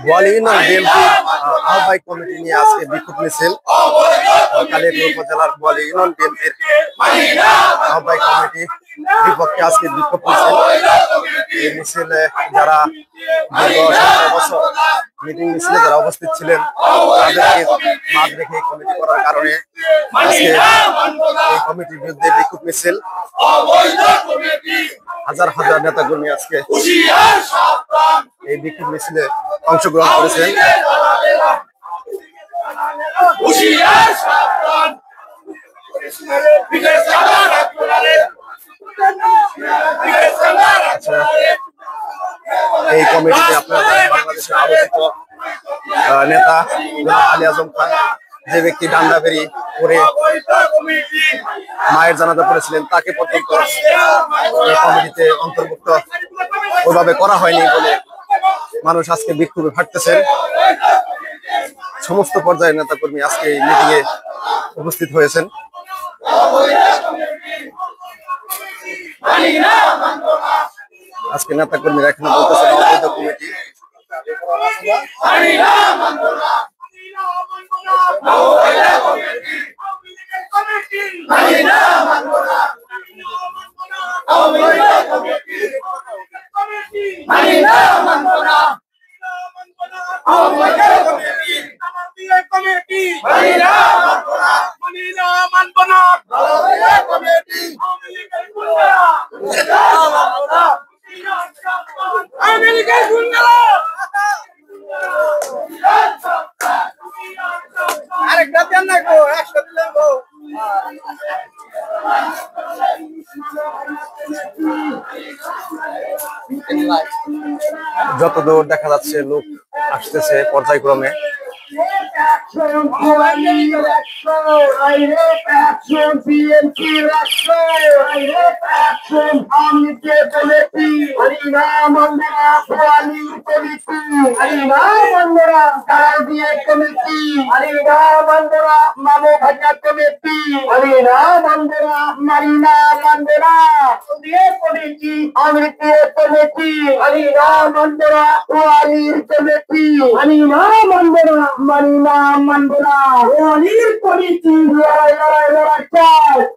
বোয়ালি union BNP আহ্বায়ক committee নিয়ে আজকে বিক্ষোভ মিছিল কালিয়াকৈর উপজেলার বোয়ালি ইউনিয়ন বিএনপির আহ্বায়ক কমিটি বিপক্ষে আজকে বিক্ষোভ মিছিল। এই মিছিলে যারা দীর্ঘ 17 বছর মিটিং মিছিলে যারা উপস্থিত ছিলেন তাদেরকে বাদ রেখে কমিটি করার কারণে আজকে এই কমিটির বিরুদ্ধে বিক্ষোভ মিছিল। হাজার হাজার নেতা কর্মী আজকে এই বিক্ষোভ মিছিলে অংশগ্রহণ করেছেন। এই কমিটিতে আপনারা বাংলাদেশের আলোচিত নেতা আলী আজম খান, যে ব্যক্তি ডান্ডাবেরি করে মায়ের জানাজা পড়েছিলেন, তাকে পর্যন্ত এই কমিটিতে অন্তর্ভুক্ত ওইভাবে করা হয়নি বলে মানুষ আজকে বিক্ষোভে ফাটতেছেন। সমস্ত পর্যায়ের নেতাকর্মী আজকে এই মিটিং এ উপস্থিত হয়েছেন। আজকে নেতাকর্মীরা এখানে বলতেছেন অবৈধ কমিটি। যতদূর দেখা যাচ্ছে লোক আসতেছে পর্যায়ক্রমে। Manila, Mandela, Wanir Politi, Lora,